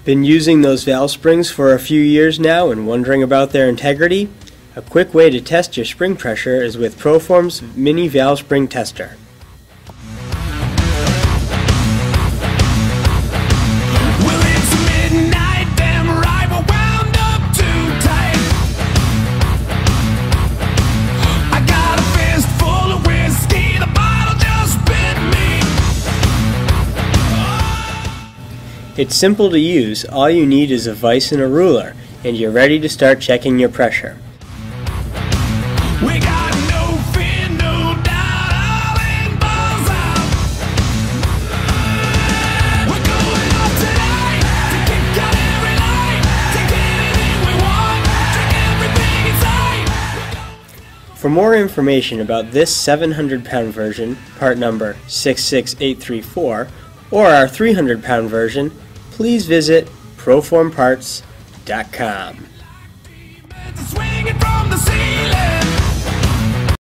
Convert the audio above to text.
Been using those valve springs for a few years now and wondering about their integrity? A quick way to test your spring pressure is with Proform's Mini Valve Spring Tester. It's simple to use. All you need is a vise and a ruler, and you're ready to start checking your pressure. We got no fear, no doubt, all in balls out. We're going up tonight to kick out every night, take anything we want, drink everything inside. For more information about this 700-pound version, part number 66834, or our 300-pound version, please visit proformparts.com.